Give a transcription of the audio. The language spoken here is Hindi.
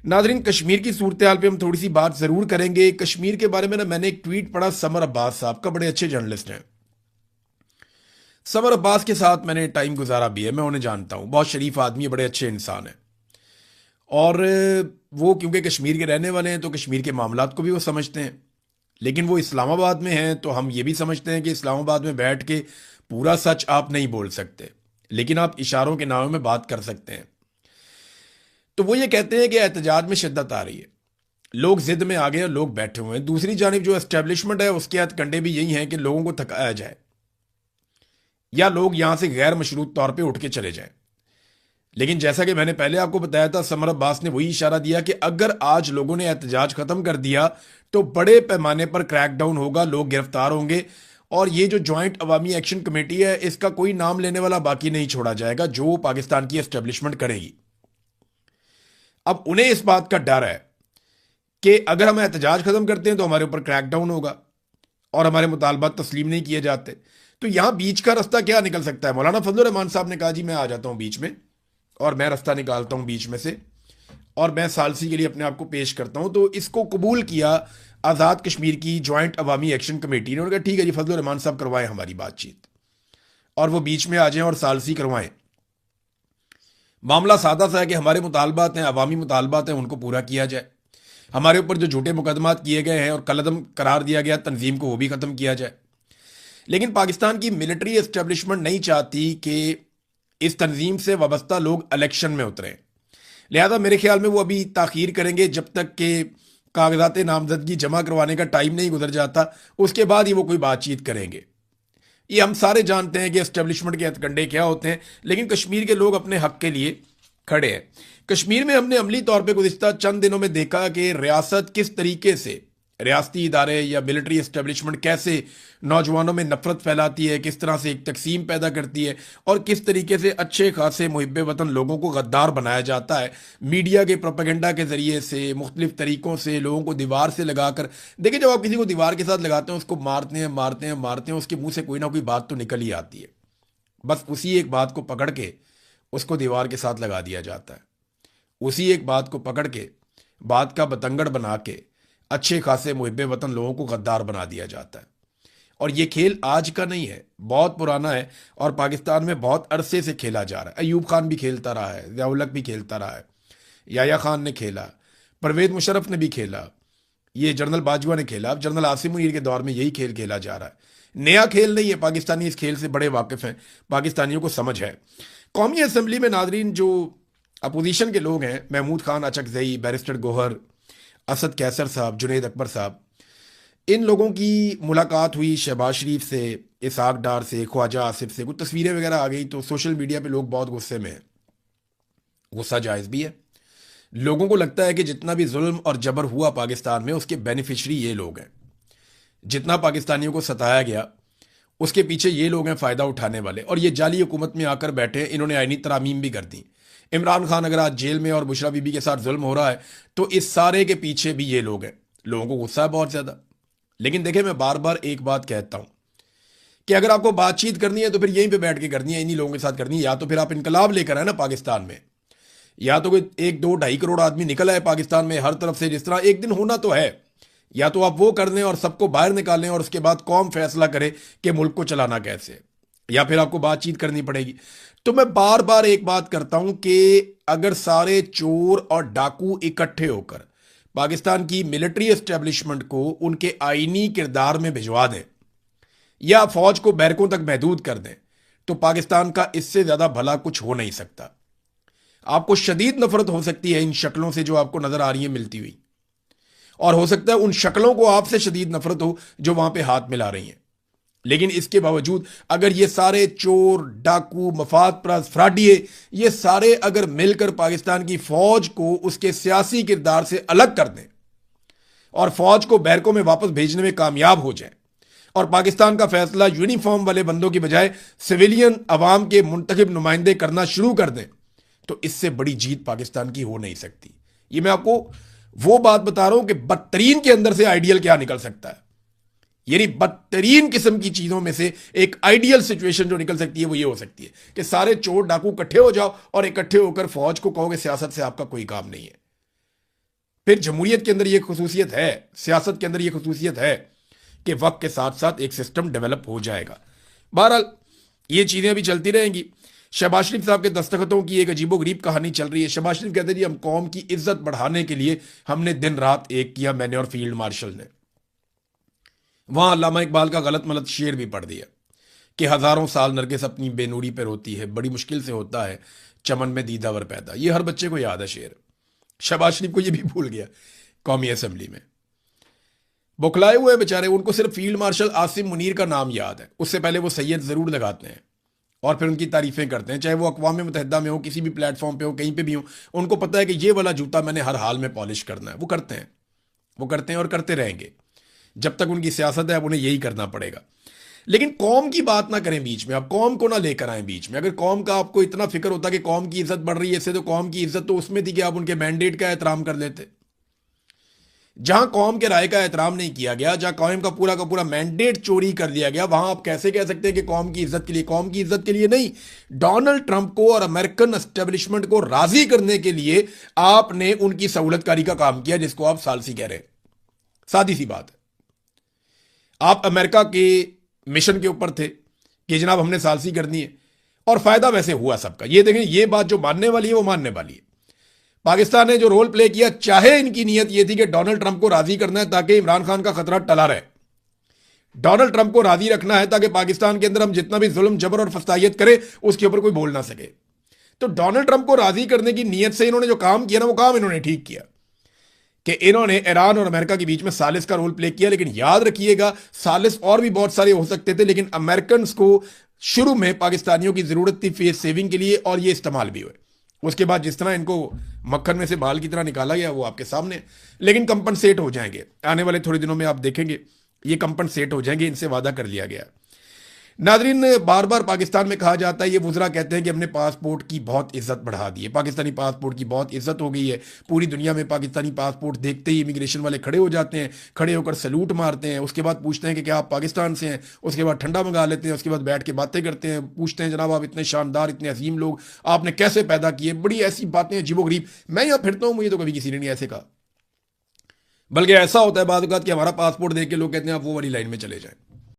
नादरीन, कश्मीर की सूरत हाल पे हम थोड़ी सी बात जरूर करेंगे। कश्मीर के बारे में ना मैंने एक ट्वीट पढ़ा, समर अब्बास साहब का, बड़े अच्छे जर्नलिस्ट हैं। समर अब्बास के साथ मैंने टाइम गुजारा भी है, मैं उन्हें जानता हूँ, बहुत शरीफ आदमी है, बड़े अच्छे इंसान हैं। और वो क्योंकि कश्मीर के रहने वाले हैं तो कश्मीर के मामलात को भी वो समझते हैं। लेकिन वो इस्लामाबाद में हैं तो हम ये भी समझते हैं कि इस्लामाबाद में बैठ के पूरा सच आप नहीं बोल सकते, लेकिन आप इशारों के नामों में बात कर सकते हैं। तो वो ये कहते हैं कि एहतजाज में शिद्दत आ रही है, लोग जिद में आ गए और लोग बैठे हुए हैं। दूसरी जानब जो एस्टेब्लिशमेंट है उसके हथकंडे भी यही हैं कि लोगों को थकाया जाए या लोग यहां से गैर मशरूत तौर पे उठ के चले जाएं। लेकिन जैसा कि मैंने पहले आपको बताया था, समर अब्बास ने वही इशारा दिया कि अगर आज लोगों ने एहतजाज खत्म कर दिया तो बड़े पैमाने पर क्रैकडाउन होगा, लोग गिरफ्तार होंगे और ये जो ज्वाइंट अवामी एक्शन कमेटी है इसका कोई नाम लेने वाला बाकी नहीं छोड़ा जाएगा जो पाकिस्तान की एस्टेब्लिशमेंट करेगी। अब उन्हें इस बात का डर है कि अगर हम एहतजाज खत्म करते हैं तो हमारे ऊपर क्रैकडाउन होगा और हमारे मुतालबात तस्लीम नहीं किए जाते। तो यहां बीच का रास्ता क्या निकल सकता है? मौलाना फजलुर रहमान साहब ने कहा जी मैं आ जाता हूं बीच में और मैं रास्ता निकालता हूं बीच में से और मैं सालसी के लिए अपने आप को पेश करता हूं। तो इसको कबूल किया आज़ाद कश्मीर की ज्वाइंट अवामी एक्शन कमेटी ने। उन्होंने कहा ठीक है जी, फजलुर रहमान साहब करवाएं हमारी बातचीत और वो बीच में आ जाएं और सालसी करवाएं। मामला सादा सा है कि हमारे मुतालबात हैं, अवामी मुतालबात हैं, उनको पूरा किया जाए। हमारे ऊपर जो झूठे मुकदमात किए गए हैं और कलअदम करार दिया गया तंजीम को, वो भी ख़त्म किया जाए। लेकिन पाकिस्तान की मिलिट्री एस्टेब्लिशमेंट नहीं चाहती कि इस तंजीम से वाबस्ता लोग इलेक्शन में उतरें। लिहाजा मेरे ख्याल में वो अभी ताखीर करेंगे जब तक कि कागजात नामजदगी जमा करवाने का टाइम नहीं गुजर जाता, उसके बाद ही वो कोई बातचीत करेंगे। ये हम सारे जानते हैं कि एस्टेब्लिशमेंट के हथकंडे क्या होते हैं, लेकिन कश्मीर के लोग अपने हक के लिए खड़े हैं। कश्मीर में हमने अमली तौर पे गुज़िश्ता चंद दिनों में देखा कि रियासत किस तरीके से, रियासती इदारे या मिलिट्री एस्टेब्लिशमेंट कैसे नौजवानों में नफरत फैलाती है, किस तरह से एक तकसीम पैदा करती है और किस तरीके से अच्छे खासे मुहिब्बे वतन लोगों को गद्दार बनाया जाता है मीडिया के प्रोपेगेंडा के जरिए से, मुख्तलिफ तरीकों से लोगों को दीवार से लगाकर। देखिए, जब आप किसी को दीवार के साथ लगाते हैं, उसको मारते हैं मारते हैं मारते हैं, उसके मुंह से कोई ना कोई बात तो निकल ही आती है। बस उसी एक बात को पकड़ के उसको दीवार के साथ लगा दिया जाता है। उसी एक बात को पकड़ के बात का बतंगड़ बना के अच्छे खासे मुहिब्बे वतन लोगों को गद्दार बना दिया जाता है। और ये खेल आज का नहीं है, बहुत पुराना है और पाकिस्तान में बहुत अरसे से खेला जा रहा है। अयूब खान भी खेलता रहा है, ज़िया-उल-हक भी खेलता रहा है, याया खान ने खेला, परवेज मुशर्रफ ने भी खेला, ये जनरल बाजवा ने खेला, अब जनरल आसिम मुनीर के दौर में यही खेल खेला जा रहा है। नया खेल नहीं है, पाकिस्तानी इस खेल से बड़े वाकिफ हैं, पाकिस्तानियों को समझ है। कौमी असम्बली में नादरीन जो अपोजिशन के लोग हैं, महमूद खान अचकजई, बैरिस्टर गोहर, असद कैसर साहब, जुनैद अकबर साहब, इन लोगों की मुलाकात हुई शहबाज शरीफ से, इसाक डार से, ख्वाजा आसिफ से। कुछ तस्वीरें वगैरह आ गई तो सोशल मीडिया पे लोग बहुत गुस्से में हैं। गुस्सा जायज़ भी है। लोगों को लगता है कि जितना भी जुल्म और जबर हुआ पाकिस्तान में उसके बेनिफिशरी ये लोग हैं। जितना पाकिस्तानियों को सताया गया उसके पीछे ये लोग हैं फ़ायदा उठाने वाले। और ये जाली हुकूमत में आकर बैठे, इन्होंने आईनी तरामीम भी कर दी। इमरान खान अगर आज जेल में और बुशरा बीबी के साथ जुल्म हो रहा है तो इस सारे के पीछे भी ये लोग हैं। लोगों को गुस्सा है बहुत ज़्यादा। लेकिन देखिए, मैं बार बार एक बात कहता हूं कि अगर आपको बातचीत करनी है तो फिर यहीं पे बैठ के करनी है, इन्हीं लोगों के साथ करनी है। या तो फिर आप इनकलाब लेकर आए ना पाकिस्तान में, या तो कोई 1, 2, 2.5 करोड़ आदमी निकल आए पाकिस्तान में हर तरफ से, जिस तरह एक दिन होना तो है। या तो आप वो कर लें और सबको बाहर निकालें और उसके बाद कौम फैसला करे कि मुल्क को चलाना कैसे, या फिर आपको बातचीत करनी पड़ेगी। तो मैं बार बार एक बात करता हूं कि अगर सारे चोर और डाकू इकट्ठे होकर पाकिस्तान की मिलिट्री एस्टेब्लिशमेंट को उनके आईनी किरदार में भिजवा दें या फौज को बैरकों तक महदूद कर दें तो पाकिस्तान का इससे ज्यादा भला कुछ हो नहीं सकता। आपको शदीद नफरत हो सकती है इन शक्लों से जो आपको नजर आ रही है मिलती हुई, और हो सकता है उन शक्लों को आपसे शदीद नफरत हो जो वहां पे हाथ मिला रही हैं। लेकिन इसके बावजूद अगर ये सारे चोर, डाकू, मफाद परस्त, फ्राडिये, ये सारे अगर मिलकर पाकिस्तान की फौज को उसके सियासी किरदार से अलग कर दें और फौज को बैरकों में वापस भेजने में कामयाब हो जाए और पाकिस्तान का फैसला यूनिफॉर्म वाले बंदों की बजाय सिविलियन अवाम के मुंतखब नुमाइंदे करना शुरू कर दें, तो इससे बड़ी जीत पाकिस्तान की हो नहीं सकती। ये मैं आपको वो बात बता रहा हूं कि बदतरीन के अंदर से आइडियल क्या निकल सकता है। यानी बदतरीन किस्म की चीजों में से एक आइडियल सिचुएशन जो निकल सकती है वो ये हो सकती है कि सारे चोर डाकू इकट्ठे हो जाओ और इकट्ठे होकर फौज को कहोगे सियासत से आपका कोई काम नहीं है। फिर जमहूरियत के अंदर ये खसूसियत है, सियासत के अंदर ये खसूसियत है कि वक्त के साथ साथ एक सिस्टम डेवलप हो जाएगा। बहरहाल ये चीज़ें अभी चलती रहेंगी। शहबाज शरीफ साहब के दस्तखतों की एक अजीबोगरीब कहानी चल रही है। शहबाज शरीफ कहते हैं जी हम कौम की इज्जत बढ़ाने के लिए हमने दिन रात एक किया, मैंने और फील्ड मार्शल ने। वहां अल्लामा इकबाल का गलत मलत शेर भी पढ़ दिया कि हजारों साल नरगिस अपनी बेनूरी पर रोती है, बड़ी मुश्किल से होता है चमन में दीदावर पैदा। ये हर बच्चे को याद है शेर। शहबाज शरीफ को ये भी भूल गया कौमी असेंबली में। बौखलाए हुए बेचारे, उनको सिर्फ फील्ड मार्शल आसिम मुनीर का नाम याद है, उससे पहले वो सैयद जरूर लगाते हैं और फिर उनकी तारीफें करते हैं, चाहे वो अक़वाम मुत्तहिदा में हो, किसी भी प्लेटफॉर्म पे हो, कहीं पे भी हो। उनको पता है कि ये वाला जूता मैंने हर हाल में पॉलिश करना है। वो करते हैं, वो करते हैं और करते रहेंगे जब तक उनकी सियासत है। अब उन्हें यही करना पड़ेगा। लेकिन कौम की बात ना करें बीच में, आप कौम को ना लेकर आए बीच में। अगर कौम का आपको इतना फिक्र होता कि कौम की इज्जत बढ़ रही है, इससे तो कौम की इज्जत तो उसमें थी कि आप उनके मैंडेट का एहतराम कर लेते। जहां कौम के राय का एहतराम नहीं किया गया, जहां कौम का पूरा मैंडेट चोरी कर दिया गया, वहां आप कैसे कह सकते हैं कि कौम की इज्जत के लिए? कौम की इज्जत के लिए नहीं, डोनाल्ड ट्रंप को और अमेरिकन एस्टेब्लिशमेंट को राजी करने के लिए आपने उनकी सहूलतकारी का काम किया, जिसको आप सालसी कह रहे हैं। सादी सी बात है। आप अमेरिका के मिशन के ऊपर थे कि जनाब हमने सालसी करनी है, और फायदा वैसे हुआ सबका। ये देखें, ये बात जो मानने वाली है वो मानने वाली है। पाकिस्तान ने जो रोल प्ले किया, चाहे इनकी नीयत यह थी कि डोनाल्ड ट्रंप को राजी करना है ताकि इमरान खान का खतरा टला रहे, डोनाल्ड ट्रंप को राजी रखना है ताकि पाकिस्तान के अंदर हम जितना भी जुल्म जबर और फसायत करें उसके ऊपर कोई बोल ना सके। तो डोनाल्ड ट्रंप को राजी करने की नीयत से इन्होंने जो काम किया ना, वो काम इन्होंने ठीक किया कि इन्होंने ईरान और अमेरिका के बीच में सालिस का रोल प्ले किया। लेकिन याद रखिएगा, सालिस और भी बहुत सारे हो सकते थे, लेकिन अमेरिकन को शुरू में पाकिस्तानियों की जरूरत थी फेस सेविंग के लिए, और ये इस्तेमाल भी हुए। उसके बाद जिस तरह इनको मक्खन में से बाल की तरह निकाला गया वो आपके सामने। लेकिन कंपनसेट हो जाएंगे आने वाले थोड़े दिनों में, आप देखेंगे ये कंपनसेट हो जाएंगे, इनसे वादा कर लिया गया। नाजरीन, बार बार पाकिस्तान में कहा जाता है, ये वुज़रा कहते हैं कि हमने पासपोर्ट की बहुत इज्जत बढ़ा दी है, पाकिस्तानी पासपोर्ट की बहुत इज्जत हो गई है। पूरी दुनिया में पाकिस्तानी पासपोर्ट देखते ही इमिग्रेशन वाले खड़े हो जाते हैं, खड़े होकर सैल्यूट मारते हैं। उसके बाद पूछते हैं कि क्या आप पाकिस्तान से हैं? उसके बाद ठंडा मंगा लेते हैं, उसके बाद बैठ के बातें करते हैं, पूछते हैं जनाब आप इतने शानदार, इतने अजीम लोग आपने कैसे पैदा किए? बड़ी ऐसी बातें अजीबोगरीब। मैं यहाँ फिरता हूँ, मुझे तो कभी किसी ने नहीं ऐसे कहा। बल्कि ऐसा होता है बाद कि हमारा पासपोर्ट देख के लोग कहते हैं आप वो वाली लाइन में चले जाएं।